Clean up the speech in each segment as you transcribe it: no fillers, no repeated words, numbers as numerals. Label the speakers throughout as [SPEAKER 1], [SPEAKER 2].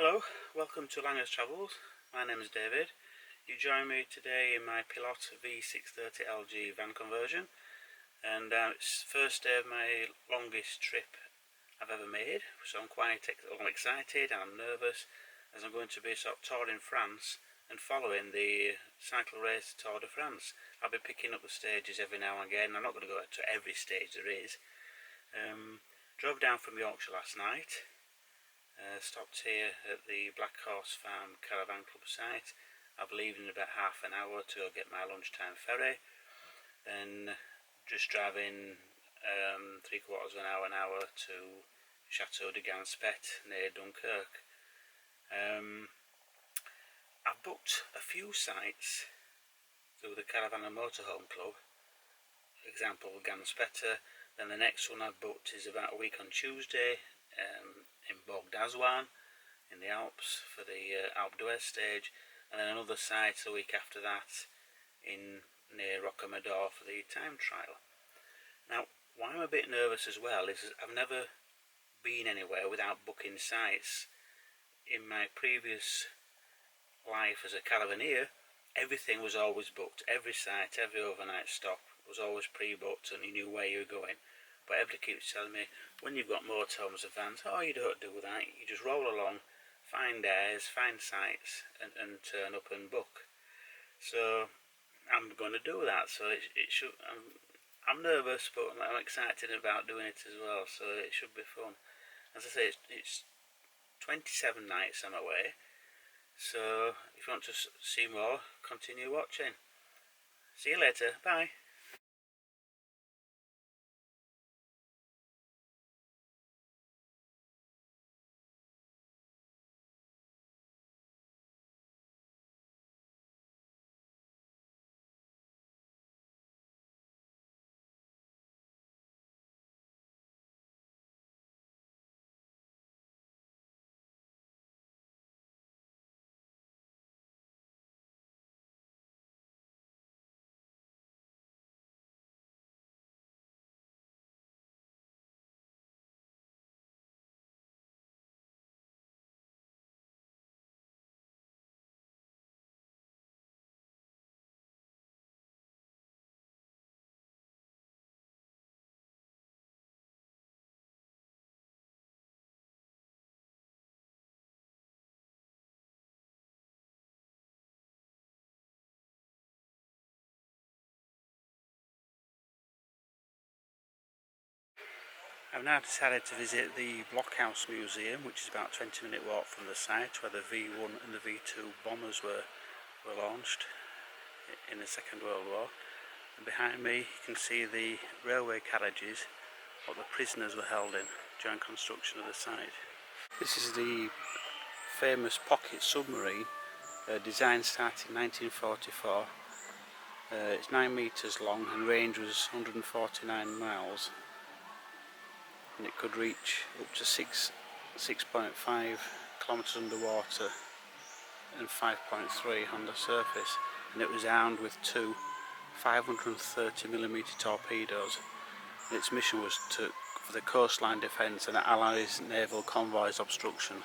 [SPEAKER 1] Hello, welcome to Langer's Travels. My name is David. You join me today in my Pilot V630LG van conversion, and it's the first day of my longest trip I've ever made, so I'm quite excited and I'm nervous as I'm going to be sort of touring France and following the cycle race Tour de France. I'll be picking up the stages every now and again. I'm not going to go to every stage there is. Drove down from Yorkshire last night. Stopped here at the Black Horse Farm Caravan Club site. I'll be leaving in about half an hour to go get my lunchtime ferry. Then just driving 3/4 of an hour to Chateau de Ganspet near Dunkirk. I've booked a few sites through the Caravan and Motorhome Club. Example, Ganspetta. Then the next one I've booked is about a week on Tuesday in Bog d'Azouan in the Alps for the Alpe d'Huez stage, and then another site the week after that in near Rocamadour for the time trial. Now, why I'm a bit nervous as well is I've never been anywhere without booking sites. In my previous life as a caravaneer, everything was always booked. Every site, every overnight stop was always pre-booked and you knew where you were going. But everybody keeps telling me, when you've got motorhomes and vans, oh, you don't do that, you just roll along, find airs, find sites, and turn up and book. So I'm going to do that. So it should. I'm nervous, but I'm excited about doing it as well. So it should be fun. As I say, it's 27 nights I'm away. So if you want to see more, continue watching. See you later. Bye. I've now decided to visit the Blockhouse Museum, which is about a 20-minute walk from the site where the V1 and the V2 bombers were launched in the Second World War. And behind me you can see the railway carriages what the prisoners were held in during construction of the site. This is the famous pocket submarine, designed starting in 1944. It's 9 metres long and range was 149 miles. And it could reach up to 6.5 kilometres underwater and 5.3 on the surface, and it was armed with two 530mm torpedoes, and its mission was for the coastline defence and Allies naval convoys obstruction.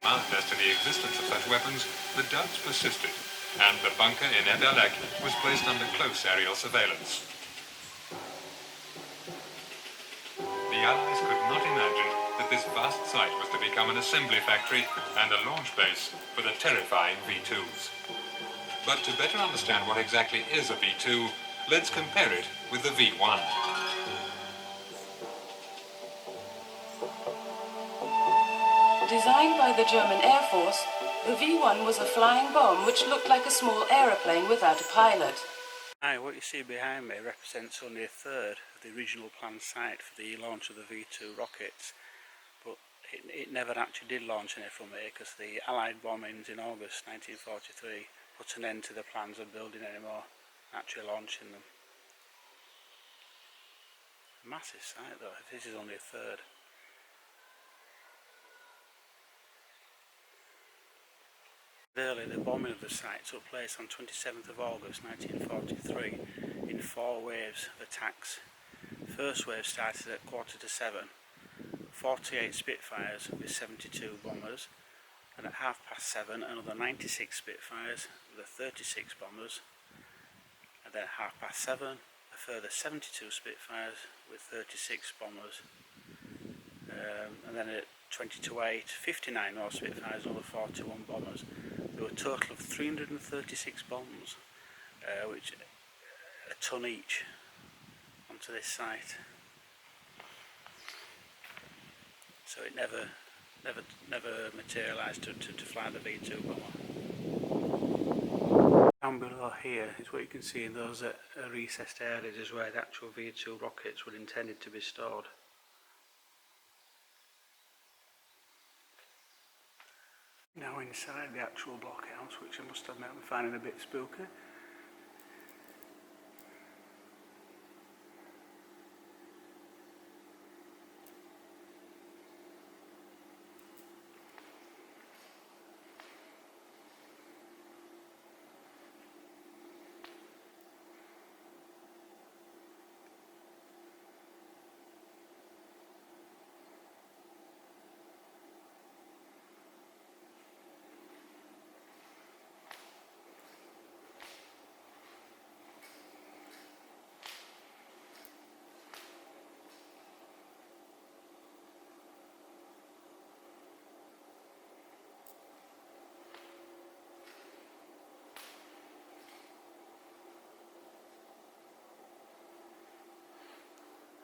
[SPEAKER 2] As to the existence of such weapons, the doubts persisted, and the bunker in Ederlek was placed under close aerial surveillance. The Allies could not imagine that this vast site was to become an assembly factory and a launch base for the terrifying V2s. But to better understand what exactly is a V2, let's compare it with the V1.
[SPEAKER 3] Designed by the German Air Force, the V1 was a flying bomb which looked like a small aeroplane without a pilot.
[SPEAKER 1] Hi, what you see behind me represents only a third of the original planned site for the launch of the V2 rockets, but it never actually did launch any from here because the Allied bombings in August 1943 put an end to the plans of building any more, actually launching them. A massive site though, if this is only a third. Earlier, the bombing of the site took place on 27th of August 1943 in 4 waves of attacks First wave started at 6:45, 48 Spitfires with 72 bombers, and at 7:30 another 96 Spitfires with 36 bombers, and then at 7:30 a further 72 Spitfires with 36 bombers, and then at 8:20 59 more Spitfires, another 41 bombers. There were a total of 336 bombs, which a ton each, onto this site. So it never materialised to fly the V2 bomber. Down below here is what you can see in those recessed areas, is where the actual V2 rockets were intended to be stored. Now inside the actual blockhouse, which I must admit I'm finding a bit spooky.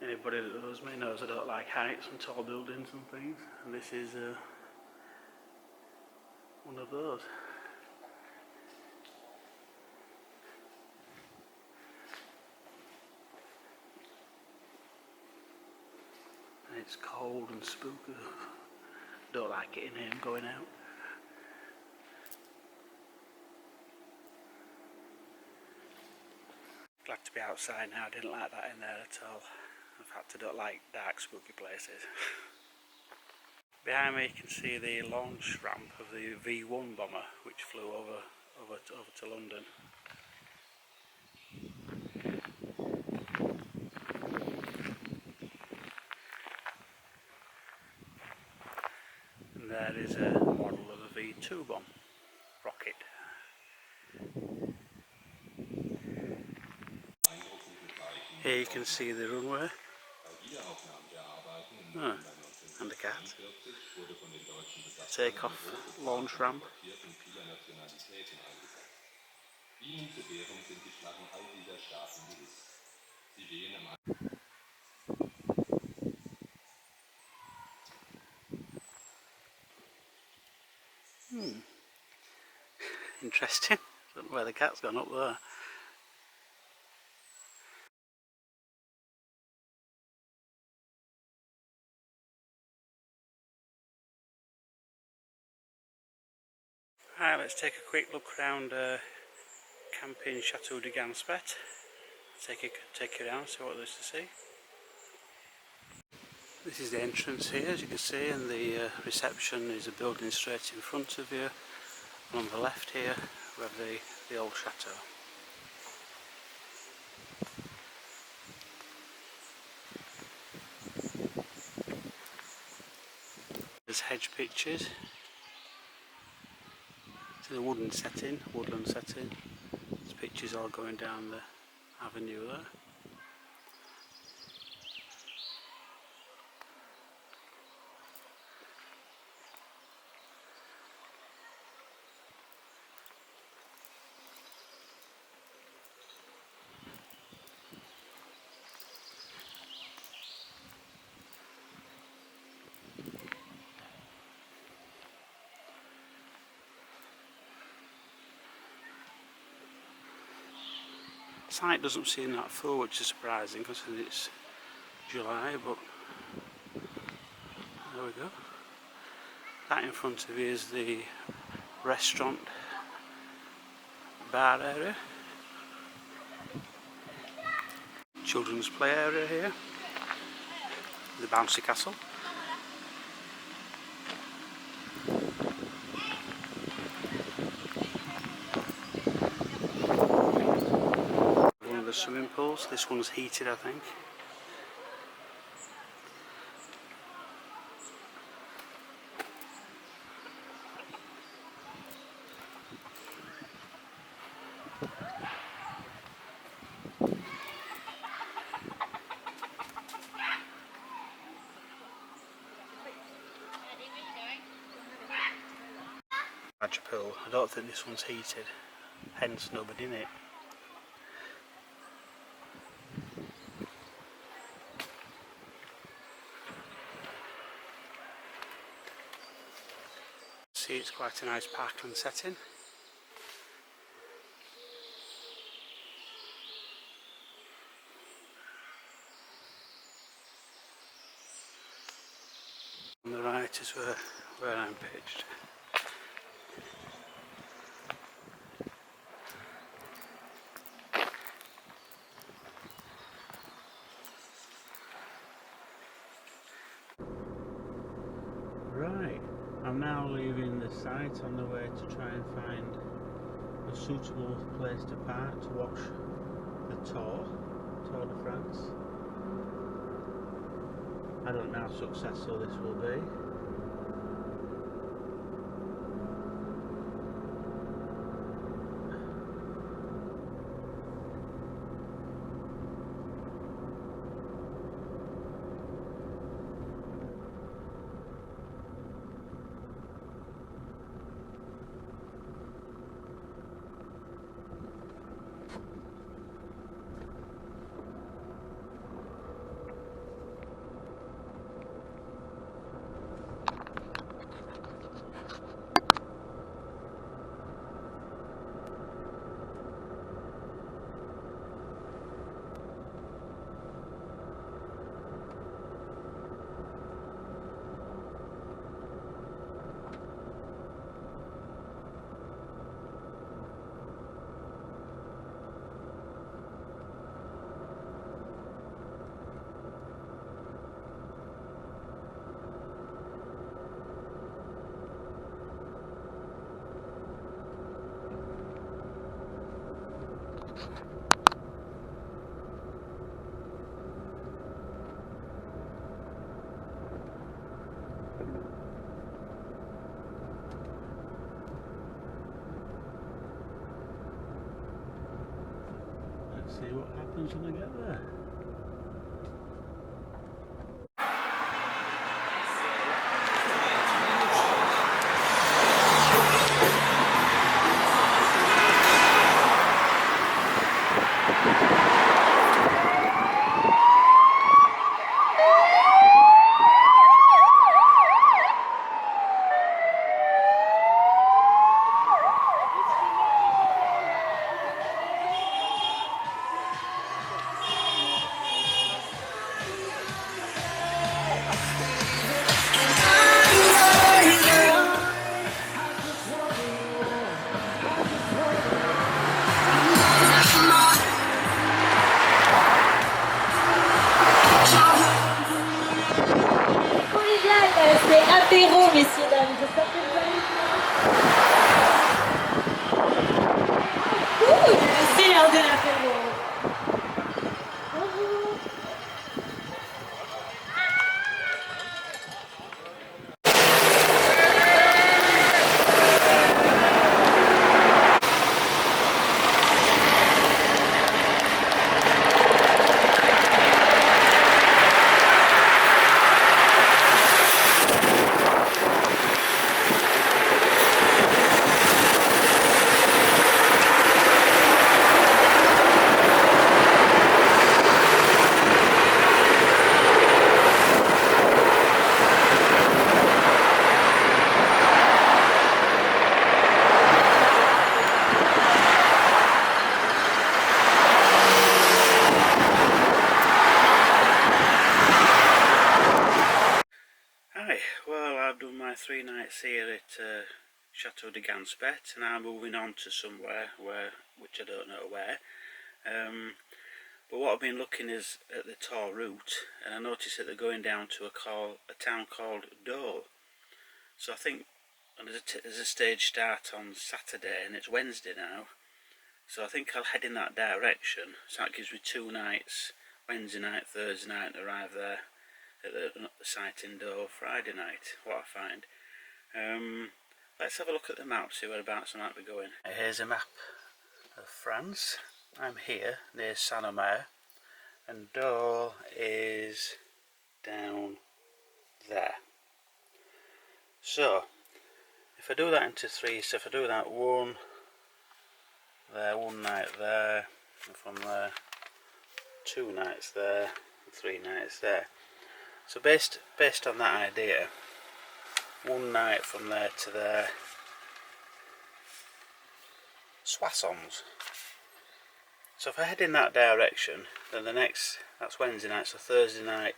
[SPEAKER 1] Anybody that knows me knows I don't like heights and tall buildings and things, and this is one of those. And it's cold and spooky. Don't like it in here and going out. Glad to be outside now. I didn't like that in there at all. In fact, I don't like dark, spooky places. Behind me you can see the launch ramp of the V1 bomber, which flew over to London. And there is a model of a V2 bomb rocket. Here you can see the runway. And the cat. Takeoff launch ramp. Interesting. I don't know where the cat's gone up there. Right, let's take a quick look around camping Chateau de Ganspet. Take you around, see what there's to see. This is the entrance here, as you can see, and the reception is a building straight in front of you. And on the left here, we have the old chateau. There's hedge pitches. It's a woodland setting. There's pitches all going down the avenue there. The site doesn't seem that full, which is surprising because it's July, but there we go. That in front of you is the restaurant bar area. Children's play area here. The bouncy castle. One of the swimming pools. This one's heated, I think. large pool. I don't think this one's heated, hence nobody in it. See, it's quite a nice parkland setting. On the right is where I'm pitched. Right, I'm now leaving the site on the way to try and find a suitable place to park to watch the Tour de France. I don't know how successful this will be. Let's see what happens when I get there.
[SPEAKER 4] C'est apéro, messieurs, dames. J'espère que vous allez bien. Ouh, c'est l'heure de l'apéro. Bonjour.
[SPEAKER 1] Well, I've done my 3 nights here at Chateau de Ganspet, and I'm moving on to somewhere which I don't know where. But what I've been looking is at the Tour route, and I noticed that they're going down to a town called Dole. So I think there's a stage start on Saturday, and it's Wednesday now. So I think I'll head in that direction. So that gives me 2 nights, Wednesday night, Thursday night, and arrive there at the site in Dole Friday night, what I find. Let's have a look at the map, see whereabouts I might be going. Here's a map of France. I'm here near Saint-Omer, and Dole is down there. So if I do that into three, so if I do that one there, one night there, and from there 2 nights there, and 3 nights there. So based on that idea, 1 night from there to there, Soissons. So if I head in that direction, then the next, that's Wednesday night, so Thursday night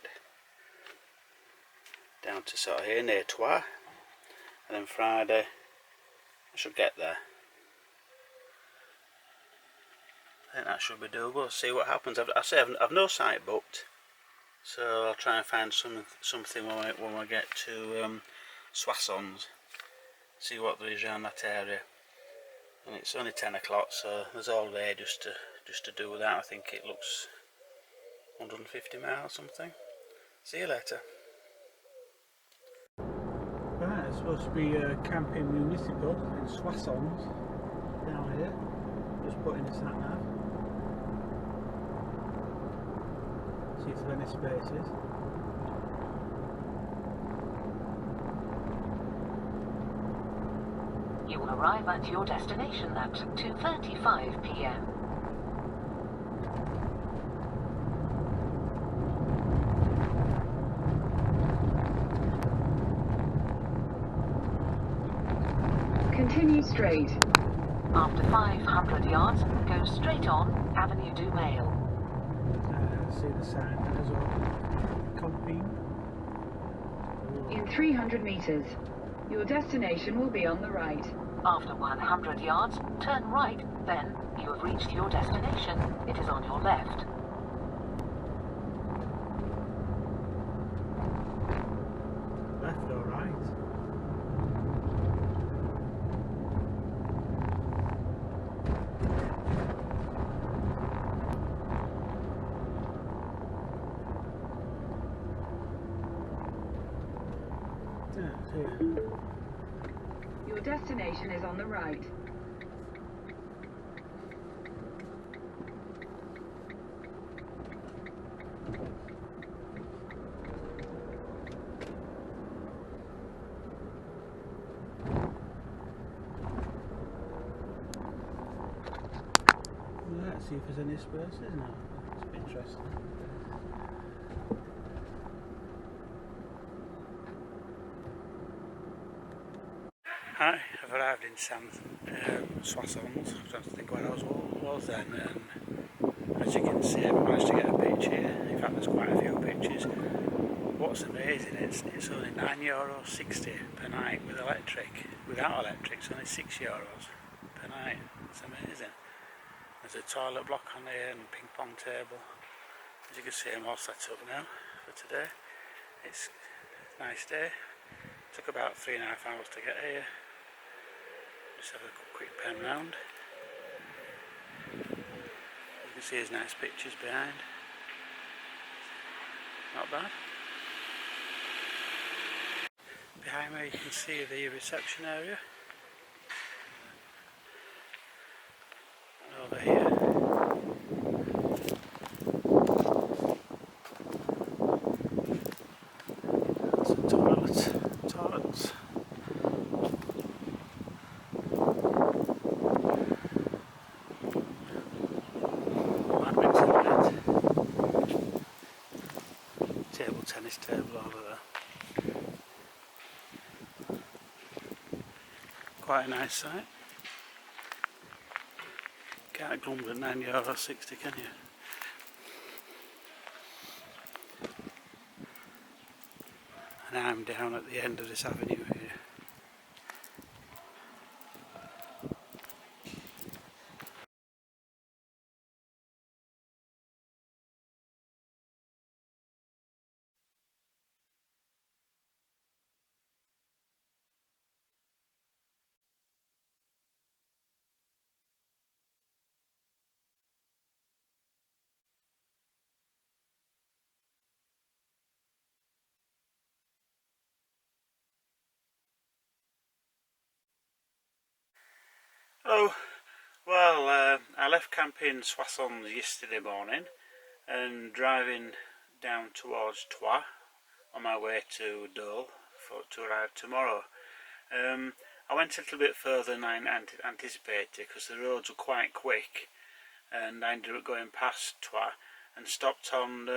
[SPEAKER 1] down to sort of here near Troyes, and then Friday I should get there. I think that should be doable. See what happens. I've no site booked, so I'll try and find something when we get to Soissons. See what there is around that area. And it's only 10 o'clock, so there's all day just to do that. I think it looks 150 miles something. See you later. Right, it's supposed to be camping municipal in Soissons down here. Just put in the sat nav. See if there are any spaces.
[SPEAKER 3] You will arrive at your destination at 2:35 p.m. Continue straight. After 500 yards, go straight on Avenue du Mail.
[SPEAKER 1] See the sign as well. Camping.
[SPEAKER 3] In 300 meters, your destination will be on the right. After 100 yards, turn right, then you have reached your destination. It is on your left.
[SPEAKER 1] Left or right?
[SPEAKER 3] Your destination is on the right.
[SPEAKER 1] Let's see if there's any spaces now. It's interesting. Hi, I've arrived in Soissons. I'm trying to think where I was then, and as you can see, I've managed to get a pitch here. In fact, there's quite a few pitches. What's amazing is it's only €9.60 per night with electric. Without electric, it's only €6 per night. It's amazing. There's a toilet block on here and a ping pong table. As you can see, I'm all set up now for today. It's a nice day. Took about 3.5 hours to get here. Just have a quick pen round. You can see there's nice pictures behind. Not bad. Behind me you can see the reception area. And over here, some toilets. Table tennis table over there. Quite a nice site. Can't grumble at €9.60, can you? And I'm down at the end of this avenue here. Hello. Well, I left camp in Soissons yesterday morning and driving down towards Troyes on my way to Dole to arrive tomorrow. I went a little bit further than I anticipated because the roads were quite quick, and I ended up going past Troyes and stopped on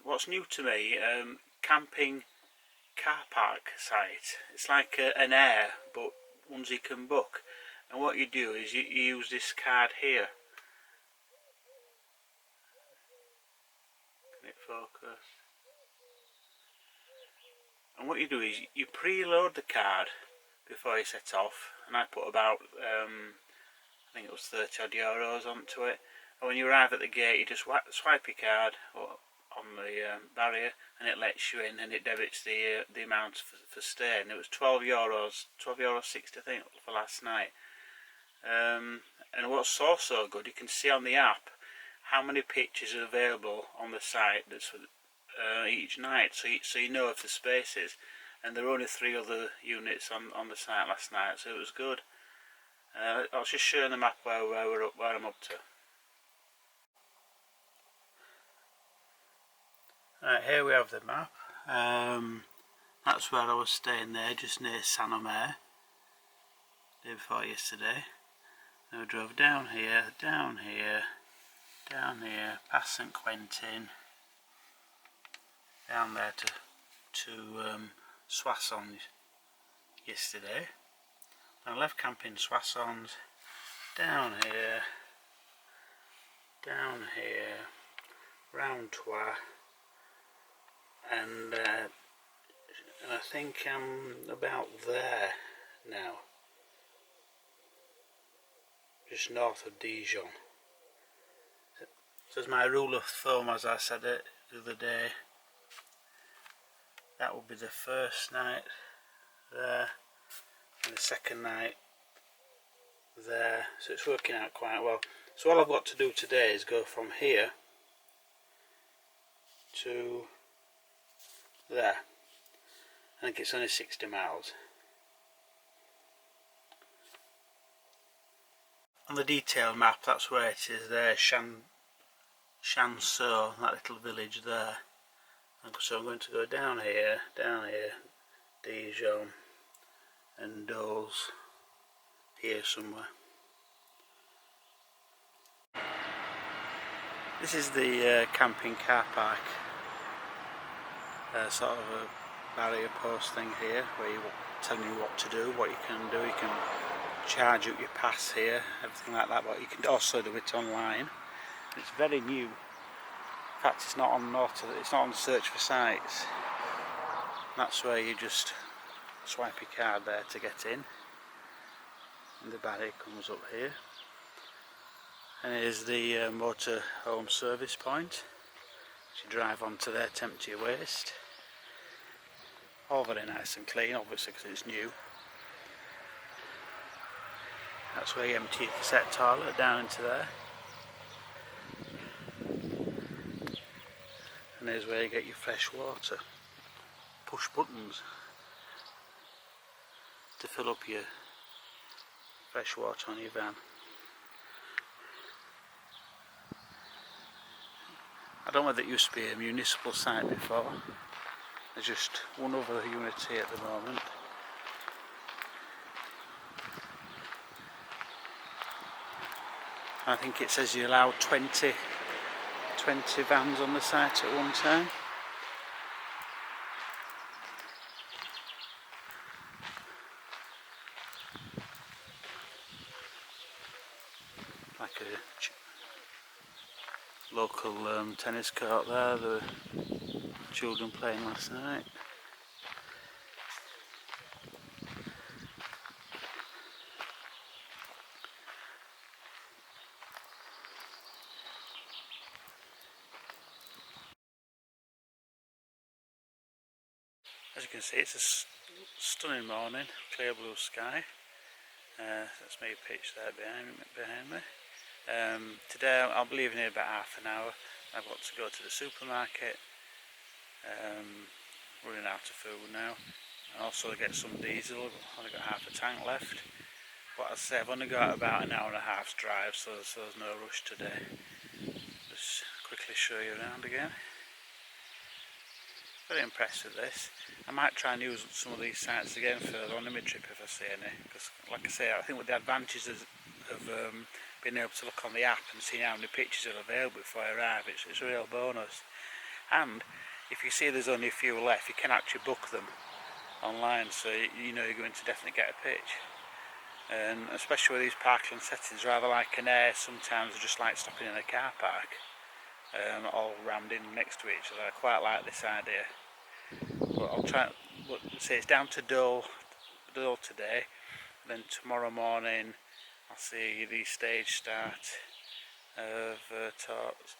[SPEAKER 1] what's new to me, camping car park site. It's like an air, but ones you can book. And what you do is you use this card here. Can it focus? And what you do is you preload the card before you set off. And I put about, I think it was 30 odd euros onto it. And when you arrive at the gate, you just swipe your card on the barrier, and it lets you in, and it debits the amount for staying. It was €12.60 I think for last night. And what's also good, you can see on the app how many pitches are available on the site that's each night, so you know if the space is. And there were only 3 other units on the site last night, so it was good. I was just showing the map where I'm up to. Right, here we have the map. That's where I was staying there, just near Saint-Omer, day before yesterday. Then we drove down here, down here, down here, past St Quentin, down there to Soissons yesterday. I left camp in Soissons, down here, round Troyes, and I think I'm about there now, just north of Dijon. So as my rule of thumb, as I said it the other day, that will be the first night there and the second night there, so it's working out quite well. So all I've got to do today is go from here to there. I think it's only 60 miles. On the detail map, that's where it is there, Chanceau, that little village there. And so I'm going to go down here, Dijon, and Doles, here somewhere. This is the camping car park, sort of a barrier post thing here, where you're telling you what to do, what you can do. You can charge up your pass here, everything like that, but you can also do it online. It's very new. In fact, it's not on search for sites. That's where you just swipe your card there to get in, and the barrier comes up here. And here's the motor home service point, which you drive onto there to empty your waste. All very nice and clean, obviously, because it's new. That's where you empty your cassette toilet down into there. And here's where you get your fresh water. Push buttons to fill up your fresh water on your van. I don't know whether it used to be a municipal site before. There's just one other unit here at the moment. I think it says you allow 20 vans on the site at one time. Like a local tennis court there, the children playing last night. As you can see, it's a stunning morning, clear blue sky. That's me pitch there behind me. Today I'll be leaving here about half an hour. I've got to go to the supermarket, running out of food now, and also get some diesel. I've only got half a tank left, but as I say, I've only got about an hour and a half's drive, so there's no rush today. Just quickly show you around again. Very impressed with this. I might try and use some of these sites again further on in my trip if I see any, because like I say, I think with the advantages of being able to look on the app and see how many pictures are available before I arrive, it's a real bonus. And if you see there's only a few left, you can actually book them online, so you know you're going to definitely get a pitch. And especially with these parkland settings, rather like an air, sometimes I just like stopping in a car park, all rammed in next to each other. I quite like this idea. But I'll try. Say it's down to Dole today. Then tomorrow morning, I'll see the stage start of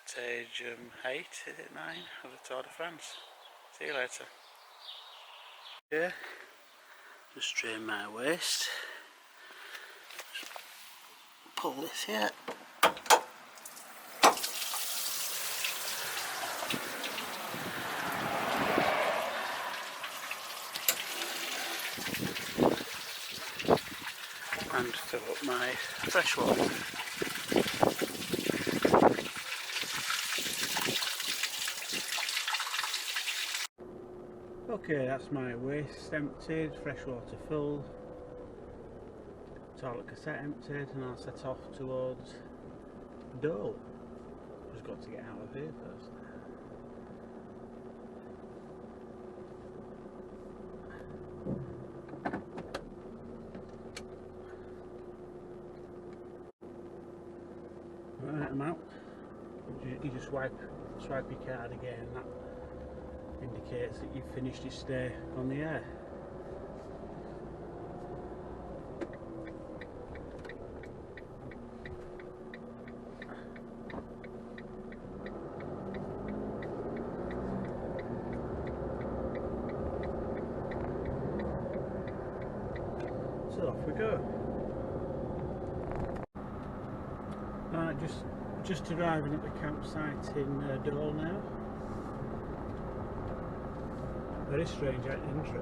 [SPEAKER 1] stage 8, is it 9 of the Tour de France. See you later. Yeah, just strain my waist. Pull this here. And fill up my fresh water. Okay, that's my waste emptied, fresh water full, toilet cassette emptied, and I'll set off towards Dole. Just got to get out of here first. Right, I'm out. You just swipe your card again. That indicates that you've finished your stay on the air. So off we go. Right, just arriving at the campsite in Dole now. Very strange entry.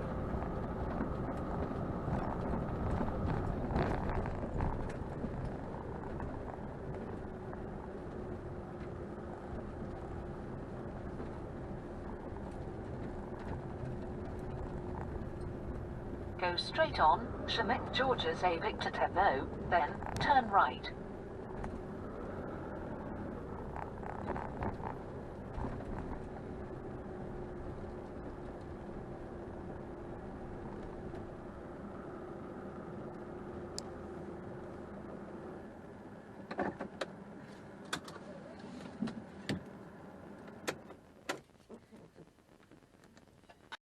[SPEAKER 3] Go straight on, Chemin Georges et Victor Ternaux, then turn right.